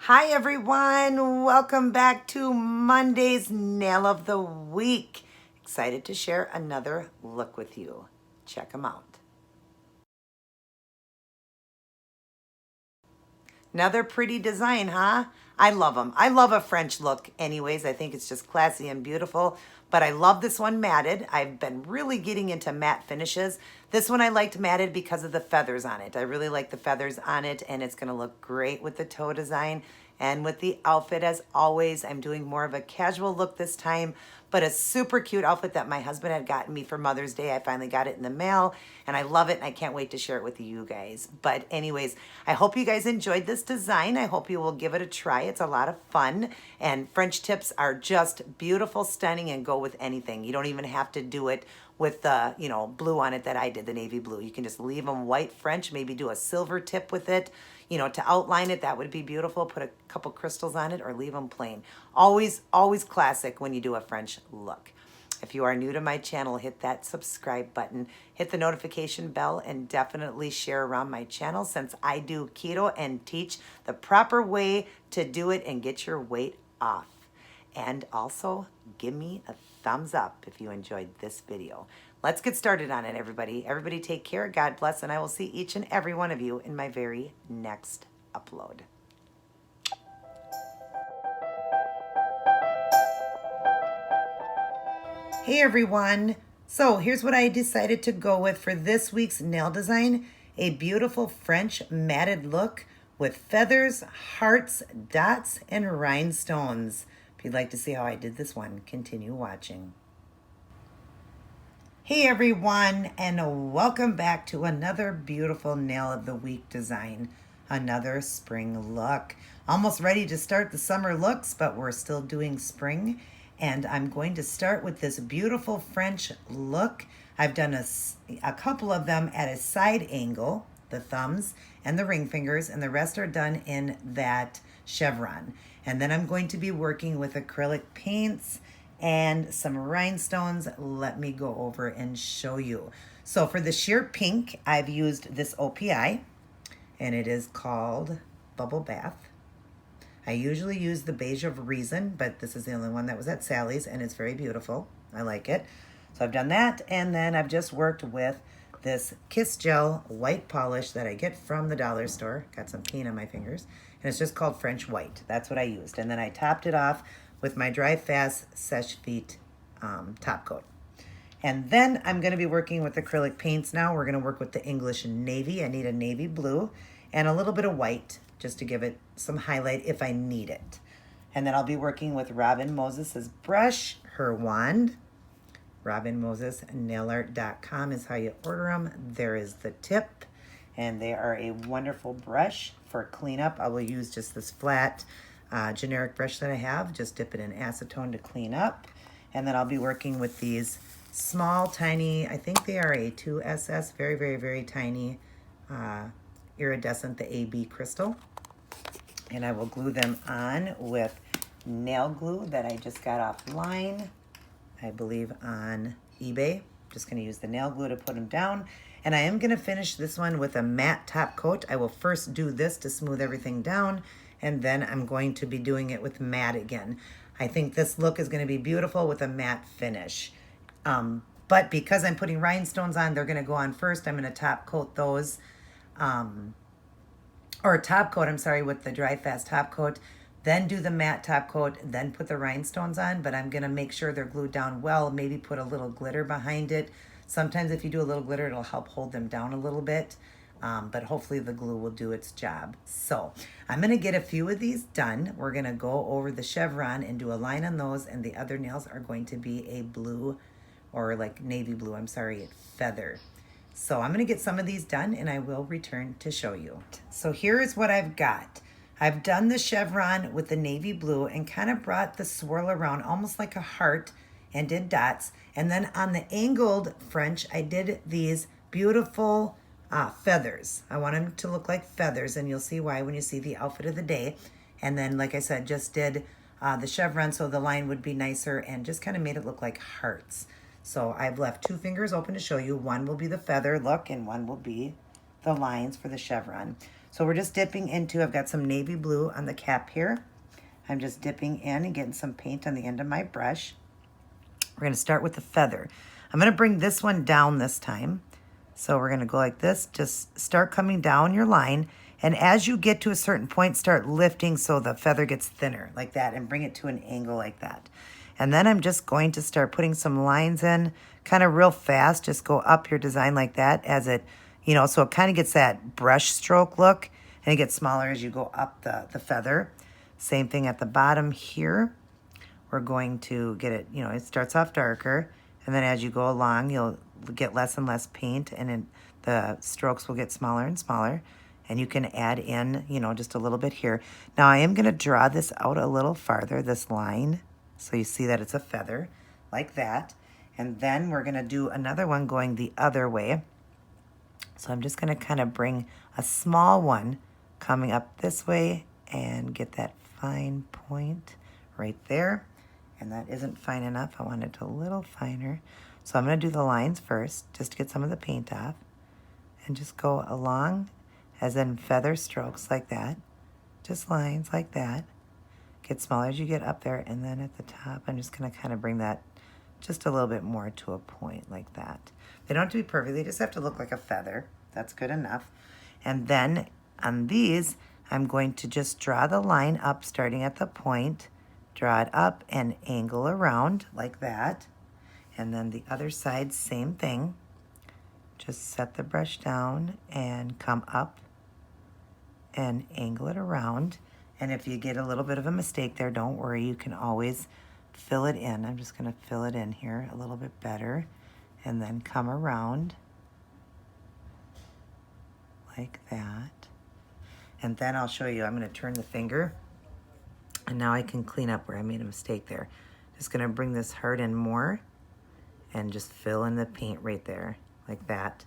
Hi everyone, welcome back to Monday's Nail of the Week. Excited to share another look with you. Check them out. Another pretty design, huh? I love them. I love a French look anyways. I think it's just classy and beautiful. But I love this one matted. I've been really getting into matte finishes. This one I liked matted because of the feathers on it. I really like the feathers on it, and it's going to look great with the toe design and with the outfit. As always, I'm doing more of a casual look this time, but a super cute outfit that my husband had gotten me for Mother's Day. I finally got it in the mail, and I love it, and I can't wait to share it with you guys. But anyways, I hope you guys enjoyed this design. I hope you will give it a try. It's a lot of fun, and French tips are just beautiful, stunning, and go with anything. You don't even have to do it with the, blue on it that I did, the navy blue. You can just leave them white French, maybe do a silver tip with it, to outline it. That would be beautiful. Put a couple crystals on it or leave them plain. Always, always classic when you do a French look. If you are new to my channel, hit that subscribe button, hit the notification bell, and definitely share around my channel since I do keto and teach the proper way to do it and get your weight off. And also, give me a thumbs up if you enjoyed this video. Let's get started on it, everybody. Everybody take care, God bless, and I will see each and every one of you in my very next upload. Hey everyone. So here's what I decided to go with for this week's nail design. A beautiful French matted look with feathers, hearts, dots, and rhinestones. If you'd like to see how I did this one, continue watching. Hey everyone, and welcome back to another beautiful Nail of the Week design. Another spring look. Almost ready to start the summer looks, but we're still doing spring. And I'm going to start with this beautiful French look. I've done a couple of them at a side angle, the thumbs and the ring fingers, and the rest are done in that chevron. And then I'm going to be working with acrylic paints and some rhinestones. Let me go over and show you. So for the sheer pink, I've used this OPI, and it is called Bubble Bath. I usually use the Beige of Reason, but this is the only one that was at Sally's, and it's very beautiful. I like it. So I've done that, and then I've just worked with this Kiss Gel white polish that I get from the dollar store. Got some paint on my fingers, and it's just called French White. That's what I used. And then I topped it off with my Dry Fast Seche Vite top coat. And then I'm going to be working with acrylic paints now. We're going to work with the English Navy. I need a navy blue and a little bit of white just to give it some highlight if I need it. And then I'll be working with Robin Moses's brush, her wand. RobinMosesNailArt.com is how you order them. There is the tip. And they are a wonderful brush for cleanup. I will use just this flat generic brush that I have. Just dip it in acetone to clean up. And then I'll be working with these small, tiny, I think they are a 2SS, very, very, very tiny iridescent, the AB crystal. And I will glue them on with nail glue that I just got offline, I believe on eBay. Just going to use the nail glue to put them down. And I am going to finish this one with a matte top coat. I will first do this to smooth everything down, and then I'm going to be doing it with matte again. I think this look is going to be beautiful with a matte finish. But because I'm putting rhinestones on, they're going to go on first. I'm going to top coat those, or top coat, I'm sorry, with the Dry Fast top coat, then do the matte top coat, then put the rhinestones on. But I'm going to make sure they're glued down well, maybe put a little glitter behind it. Sometimes if you do a little glitter, it'll help hold them down a little bit. But hopefully the glue will do its job. So I'm going to get a few of these done. We're going to go over the chevron and do a line on those, and the other nails are going to be a blue, or like navy blue, I'm sorry, feather. So I'm going to get some of these done, and I will return to show you. So here is what I've got. I've done the chevron with the navy blue and kind of brought the swirl around almost like a heart and did dots. And then on the angled French, I did these beautiful feathers. I want them to look like feathers, and you'll see why when you see the outfit of the day. And then, like I said, just did the chevron so the line would be nicer and just kind of made it look like hearts. So I've left two fingers open to show you. One will be the feather look and one will be the lines for the chevron. So we're just dipping into, I've got some navy blue on the cap here. I'm just dipping in and getting some paint on the end of my brush. We're going to start with the feather. I'm going to bring this one down this time. So we're going to go like this. Just start coming down your line. And as you get to a certain point, start lifting so the feather gets thinner like that and bring it to an angle like that. And then I'm just going to start putting some lines in kind of real fast. Just go up your design like that as it, you know, so it kind of gets that brush stroke look and it gets smaller as you go up the feather. Same thing at the bottom here. We're going to get it, you know, it starts off darker. And then as you go along, you'll get less and less paint and the strokes will get smaller and smaller. And you can add in, you know, just a little bit here. Now I am going to draw this out a little farther, this line. So you see that it's a feather like that. And then we're going to do another one going the other way. So I'm just going to kind of bring a small one coming up this way and get that fine point right there. And that isn't fine enough. I want it a little finer. So I'm going to do the lines first just to get some of the paint off. And just go along as in feather strokes like that. Just lines like that. Get smaller as you get up there. And then at the top, I'm just going to kind of bring that just a little bit more to a point like that. They don't have to be perfect. They just have to look like a feather. That's good enough. And then on these, I'm going to just draw the line up starting at the point. Draw it up and angle around like that. And then the other side, same thing. Just set the brush down and come up and angle it around. And if you get a little bit of a mistake there, don't worry. You can always fill it in. I'm just going to fill it in here a little bit better. And then come around like that. And then I'll show you, I'm going to turn the finger. And now I can clean up where I made a mistake there. Just going to bring this hard in more and just fill in the paint right there like that.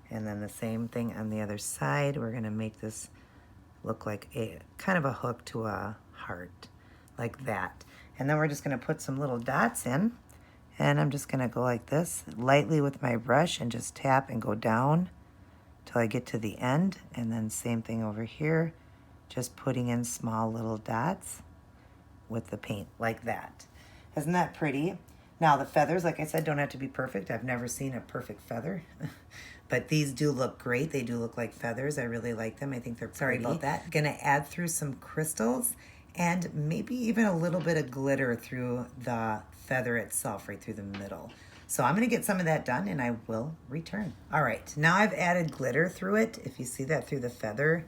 And then the same thing on the other side. We're going to make this look like a kind of a hook to a heart like that. And then we're just going to put some little dots in. And I'm just going to go like this lightly with my brush and just tap and go down till I get to the end. And then same thing over here. Just putting in small little dots with the paint like that. Isn't that pretty? Now the feathers, like I said, don't have to be perfect. I've never seen a perfect feather. But these do look great. They do look like feathers. I really like them. I think they're pretty. Sorry about that. Gonna add through some crystals and maybe even a little bit of glitter through the feather itself, right through the middle. So I'm gonna get some of that done and I will return. All right, now I've added glitter through it. If you see that through the feather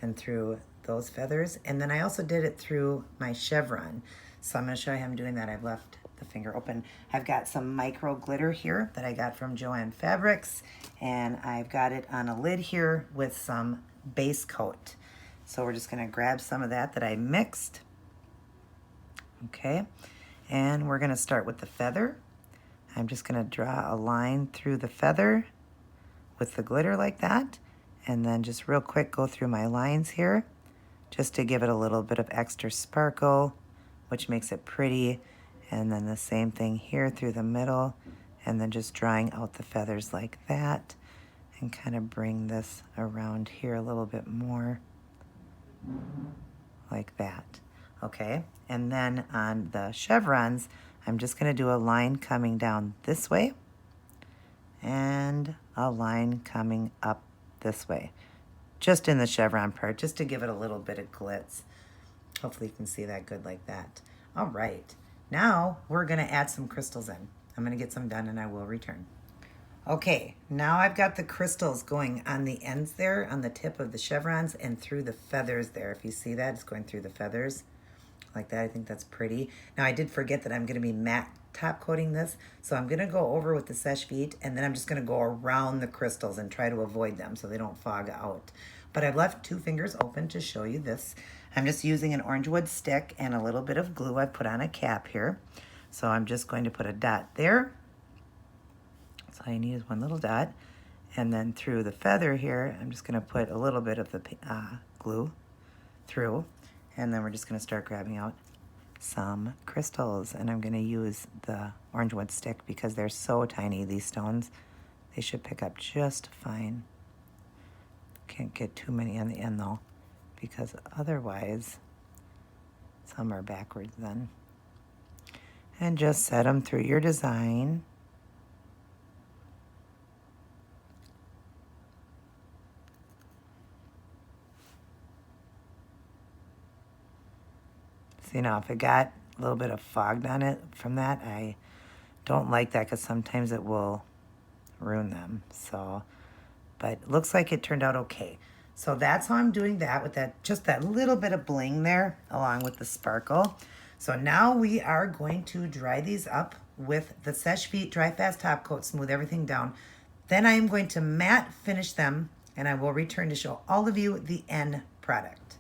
and through those feathers. And then I also did it through my chevron. So I'm gonna show you how I'm doing that. I've left the finger open. I've got some micro glitter here that I got from Joanne Fabrics. And I've got it on a lid here with some base coat. So we're just gonna grab some of that I mixed. Okay, and we're gonna start with the feather. I'm just gonna draw a line through the feather with the glitter like that. And then just real quick go through my lines here just to give it a little bit of extra sparkle, which makes it pretty. And then the same thing here through the middle, and then just drawing out the feathers like that, and kind of bring this around here a little bit more, like that. Okay, and then on the chevrons, I'm just gonna do a line coming down this way, and a line coming up this way. Just in the chevron part, just to give it a little bit of glitz. Hopefully you can see that good like that. All right, now we're gonna add some crystals in. I'm gonna get some done and I will return. Okay, now I've got the crystals going on the ends there, on the tip of the chevrons and through the feathers there. If you see that, it's going through the feathers like that. I think that's pretty. Now I did forget that I'm gonna be matte top coating this, so I'm gonna go over with the Seche Vite and then I'm just gonna go around the crystals and try to avoid them so they don't fog out. But I've left 2 fingers open to show you this. I'm just using an orange wood stick and a little bit of glue. I put on a cap here. So I'm just going to put a dot there. So all you need is one little dot. And then through the feather here, I'm just gonna put a little bit of the glue through. And then we're just gonna start grabbing out some crystals. And I'm gonna use the orange wood stick because they're so tiny, these stones. They should pick up just fine. Can't get too many on the end though, because otherwise some are backwards then. And just set them through your design. See, now if it got a little bit of fogged on it from that, I don't like that because sometimes it will ruin them. So, but it looks like it turned out okay. So that's how I'm doing that with that, just that little bit of bling there along with the sparkle. So now we are going to dry these up with the Seche Vite Dry Fast Top Coat, smooth everything down. Then I am going to matte finish them, and I will return to show all of you the end product.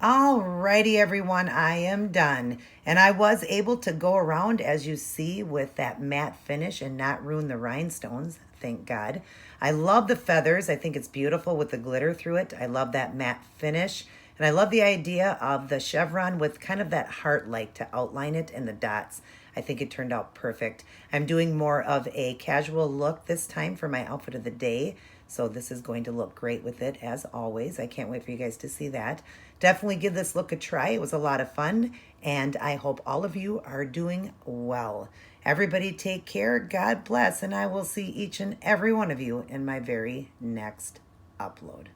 Alrighty, everyone, I am done. And I was able to go around, as you see, with that matte finish and not ruin the rhinestones, thank God. I love the feathers. I think it's beautiful with the glitter through it. I love that matte finish. And I love the idea of the chevron with kind of that heart-like to outline it and the dots. I think it turned out perfect. I'm doing more of a casual look this time for my outfit of the day. So this is going to look great with it, as always. I can't wait for you guys to see that. Definitely give this look a try. It was a lot of fun, and I hope all of you are doing well. Everybody take care, God bless, and I will see each and every one of you in my very next upload.